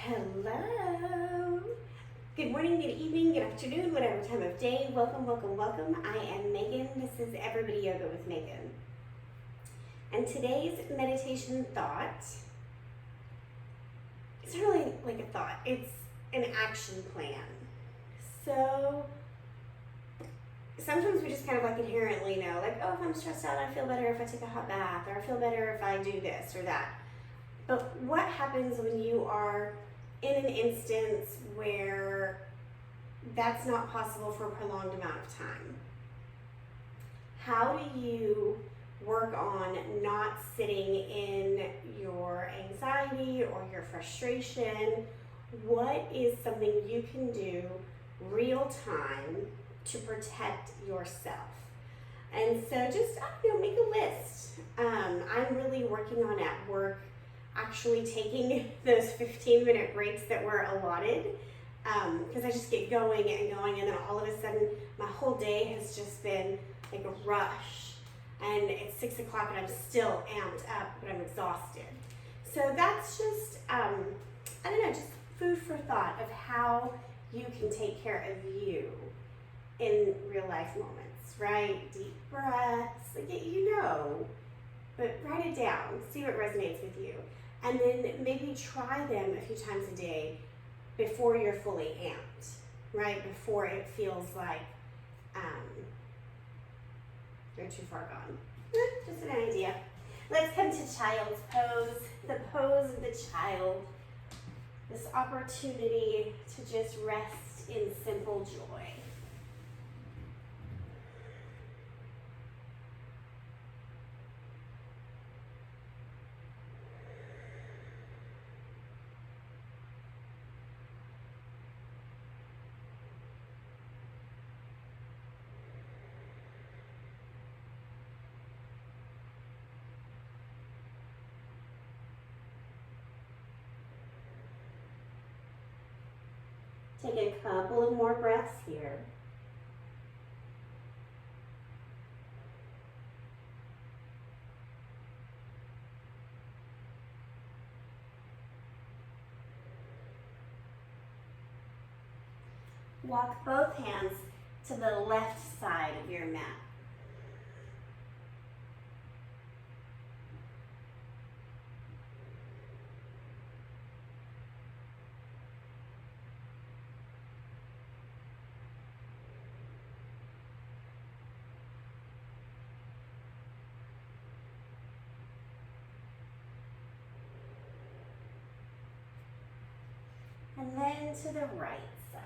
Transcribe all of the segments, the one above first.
Hello. Good morning, good evening, good afternoon, whatever time of day. Welcome, welcome, welcome. I am Megan. This is Everybody Yoga with Megan. And today's meditation thought, it's not really like a thought, it's an action plan. So sometimes we just kind of like inherently know, like, oh, if I'm stressed out, I feel better if I take a hot bath, or I feel better if I do this or that. But what happens when you are in an instance where that's not possible for a prolonged amount of time? How do you work on not sitting in your anxiety or your frustration? What is something you can do real time to protect yourself? And so just, make a list. I'm really working on at work actually taking those 15-minute breaks that were allotted, because I just get going and going, and then all of a sudden my whole day has just been like a rush, and it's 6 o'clock and I'm still amped up, but I'm exhausted. So that's just, just food for thought of how you can take care of you in real life moments, right? Deep breaths, but write it down, see what resonates with you. And then maybe try them a few times a day before you're fully amped, right? Before it feels like you're too far gone. Just an idea. Let's come to child's pose, the pose of the child. This opportunity to just rest in simple joy. Take a couple of more breaths here. Walk both hands to the left side of your mat. And then to the right side.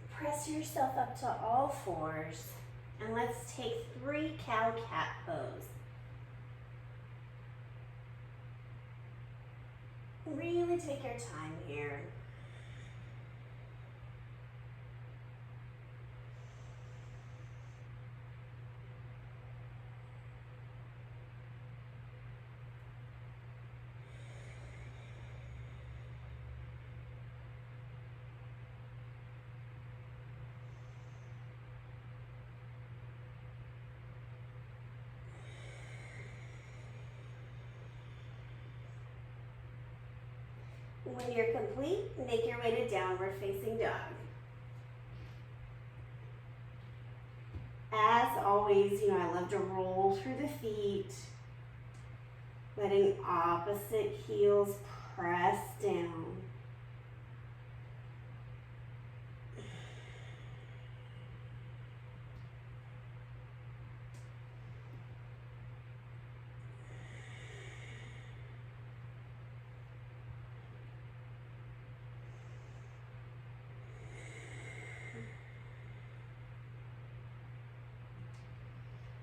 Press yourself up to all fours. And let's take 3 cow-cat pose. Really take your time here. When you're complete, make your way to downward facing dog. As always, I love to roll through the feet, letting opposite heels press down.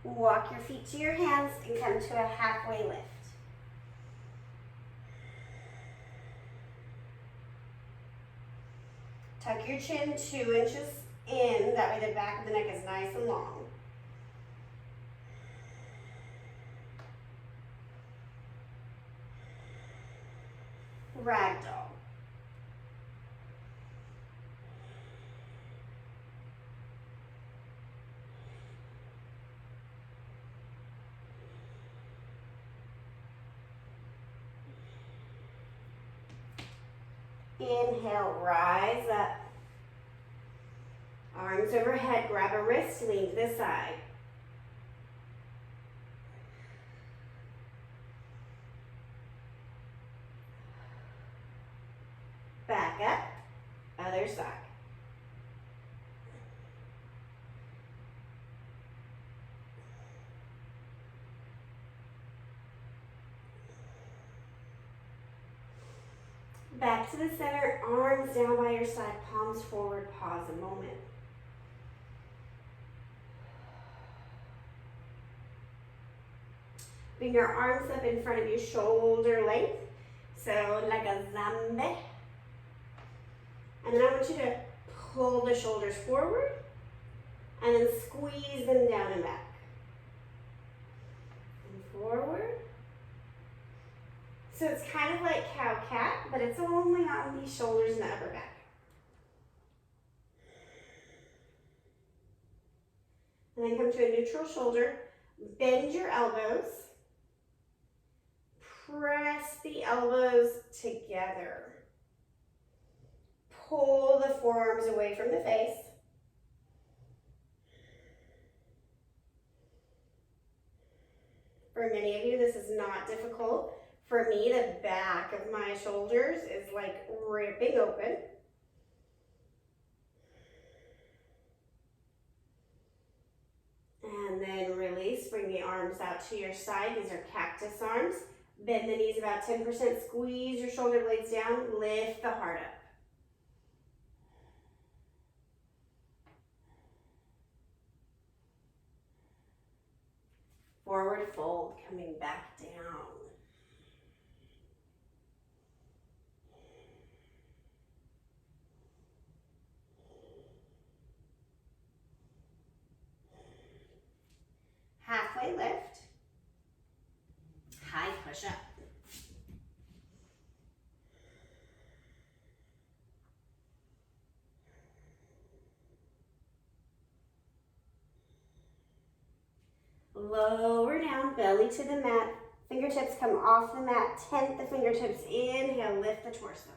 Walk your feet to your hands and come to a halfway lift. Tuck your chin 2 inches in, that way the back of the neck is nice and long. ragdoll. Inhale, rise up. Arms overhead, grab a wrist, lean to the side. Back up, other side. Back to the center, arms down by your side, palms forward, pause a moment. Bring your arms up in front of you, shoulder length. So like a zombie. And then I want you to pull the shoulders forward and then squeeze them down and back. And forward. So it's kind of like cow-cat, but it's only on these shoulders and the upper back. And then come to a neutral shoulder. Bend your elbows. Press the elbows together. Pull the forearms away from the face. For many of you, this is not difficult. For me, the back of my shoulders is like ripping open. And then release, bring the arms out to your side. These are cactus arms. Bend the knees about 10%, squeeze your shoulder blades down, lift the heart up. Forward fold, coming back down. Halfway lift, high push up. Lower down, belly to the mat. Fingertips come off the mat. Tent the fingertips. Inhale, lift the torso.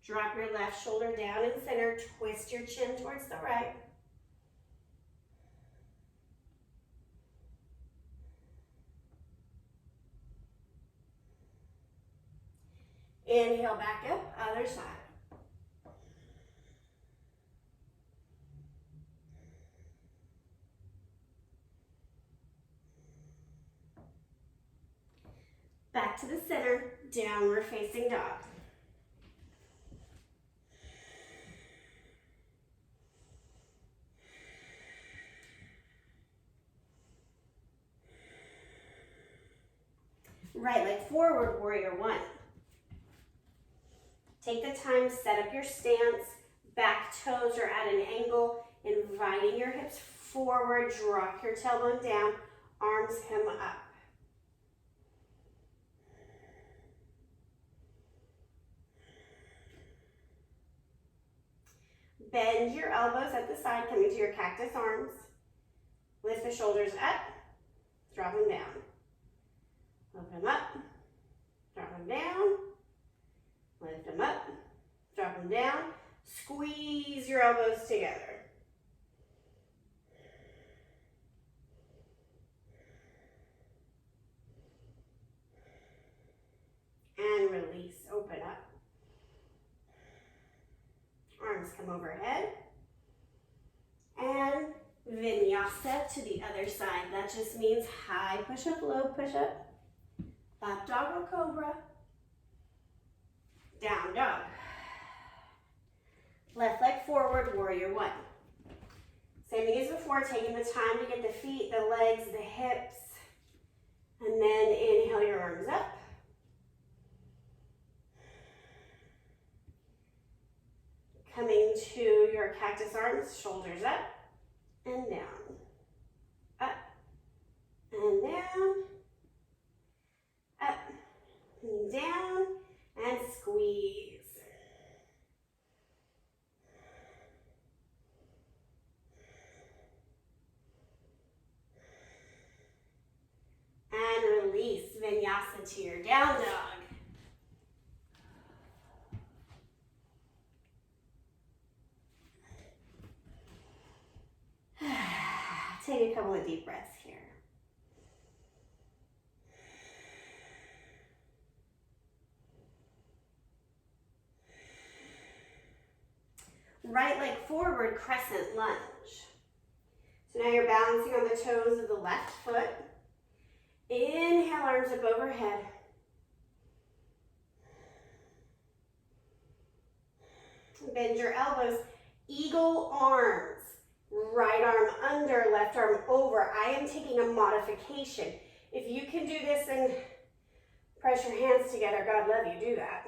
Drop your left shoulder down in center. Twist your chin towards the right. Inhale, back up, other side. Back to the center, downward facing dog. Right leg forward, warrior one. Take the time, set up your stance. Back toes are at an angle, inviting your hips forward. Drop your tailbone down, arms come up. Bend your elbows at the side, coming to your cactus arms. Lift the shoulders up, drop them down. Open them up, drop them down. Lift them up, drop them down. Squeeze your elbows together. And release, open up. Arms come overhead. And vinyasa to the other side. That just means high push-up, low push-up. Up dog or cobra. Down dog. Left leg forward, warrior one. Same thing as before, taking the time to get the feet, the legs, the hips. And then inhale your arms up. Coming to your cactus arms, shoulders up and down. Up squeeze. And release vinyasa to your down dog. Take a couple of deep breaths here. Right leg forward, crescent lunge. So now you're balancing on the toes of the left foot. Inhale, arms up overhead. Bend your elbows. Eagle arms. Right arm under, left arm over. I am taking a modification. If you can do this and press your hands together, God love you, do that.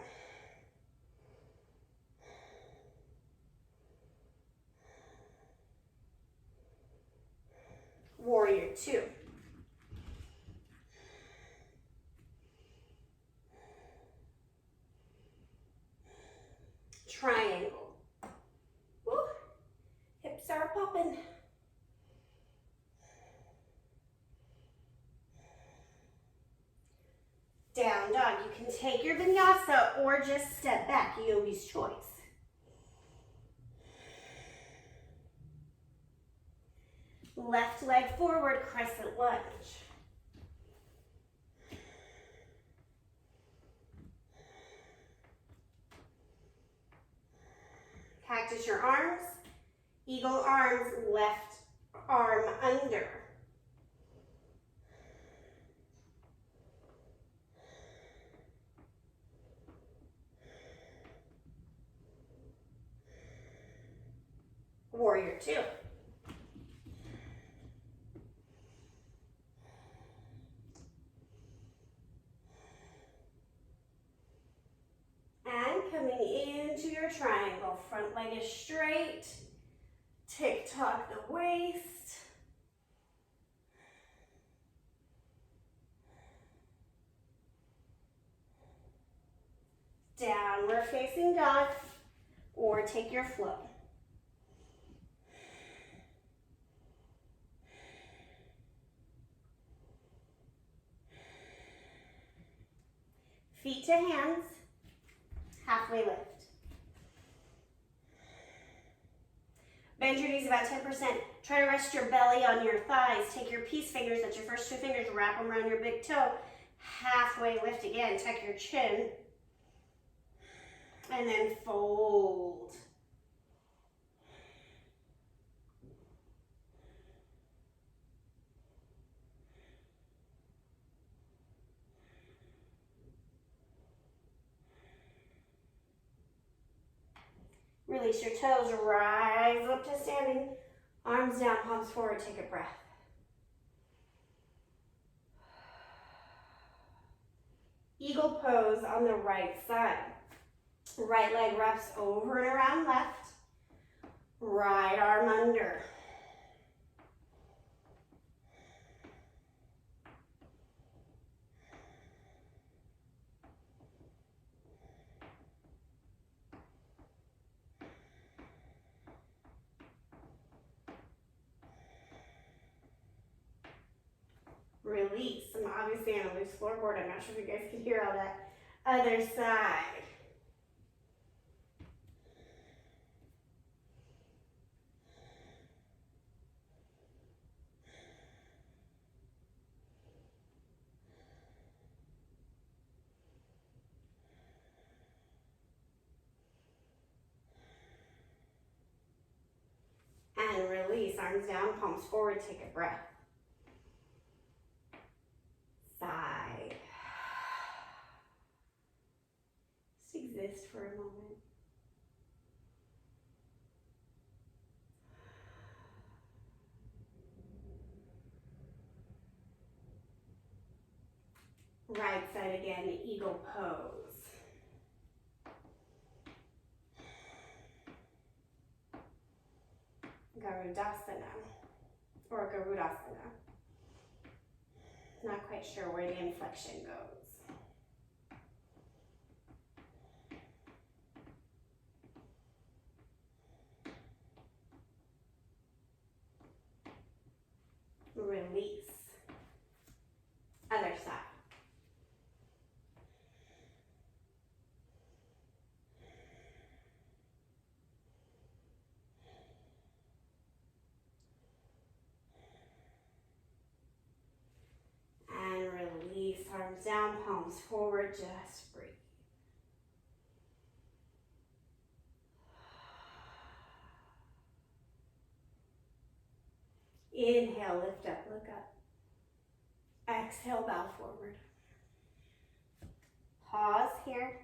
Warrior two. Triangle. Woo. Hips are popping. Down dog. You can take your vinyasa or just step back, yogi's choice. Left leg forward, crescent lunge. Cactus your arms. Eagle arms, left arm under. Warrior two. And coming into your triangle, front leg is straight, tick-tock the waist. Downward facing dog, or take your flow. Feet to hands, halfway lift. Bend your knees about 10%. Try to rest your belly on your thighs. Take your peace fingers, that's your first two fingers, wrap them around your big toe. Halfway lift again, tuck your chin. And then fold. Release your toes, rise up to standing. Arms down, palms forward, take a breath. Eagle pose on the right side. Right leg wraps over and around left. Right arm under. Release. I'm obviously on a loose floorboard. I'm not sure if you guys can hear all that. Other side. And release. Arms down, palms forward, take a breath. Side. Just exist for a moment. Right side again, eagle pose. Garudasana or Garudasana. Not quite sure where the inflection goes. release. Other side. And release, arms down, palms forward, just breathe. Inhale, lift up, look up. Exhale, bow forward. Pause here.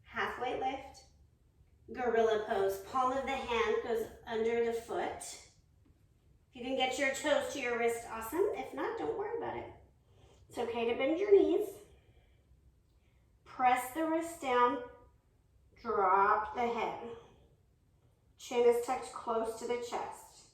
Halfway lift. Gorilla pose. Palm of the hand goes under the foot. If you can get your toes to your wrist, awesome. If not, don't worry about it. It's okay to bend your knees. Press the wrist down. Drop the head. Chin is tucked close to the chest.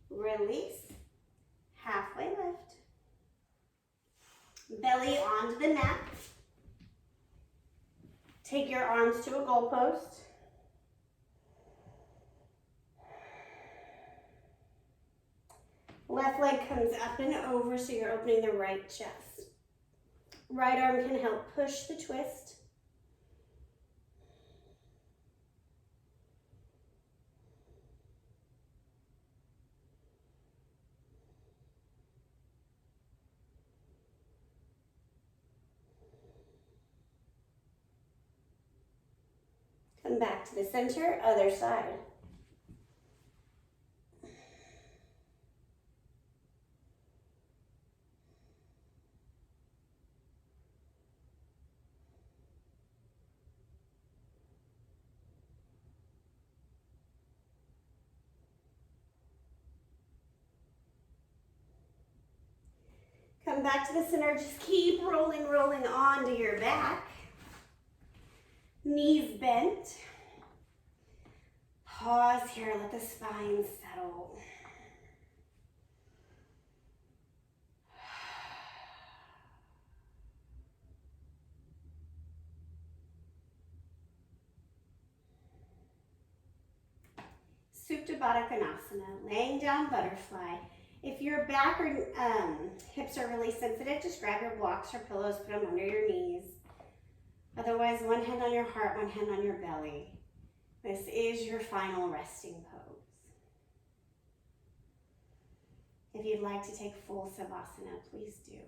Release. Halfway lift. Belly onto the mat. Take your arms to a goalpost. Left leg comes up and over, so you're opening the right chest. Right arm can help push the twist. Come back to the center, other side. Come back to the center, just keep rolling onto your back. Knees bent. Pause here, let the spine settle. Supta Baddha Konasana, laying down butterfly. If your back or hips are really sensitive, just grab your blocks or pillows, put them under your knees. Otherwise, one hand on your heart, one hand on your belly. This is your final resting pose. If you'd like to take full Savasana, please do.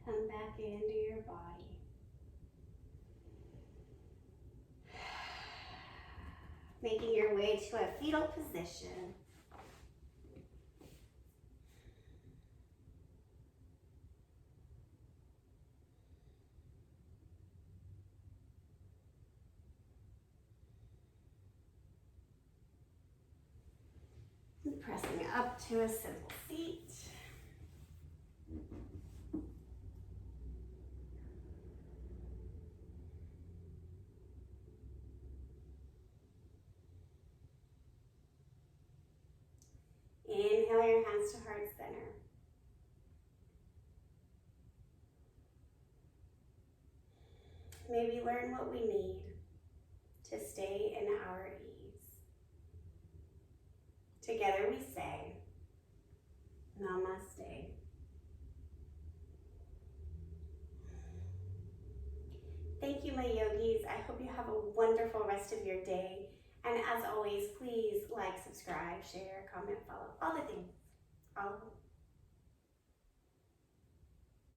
Come back into your body. Making your way to a fetal position. And pressing up to a simple seat. Inhale your hands to heart center. Maybe learn what we need to stay in our ease. Together we say, Namaste. Thank you, my yogis. I hope you have a wonderful rest of your day. And as always, please like, subscribe, share, comment, follow, all the things. All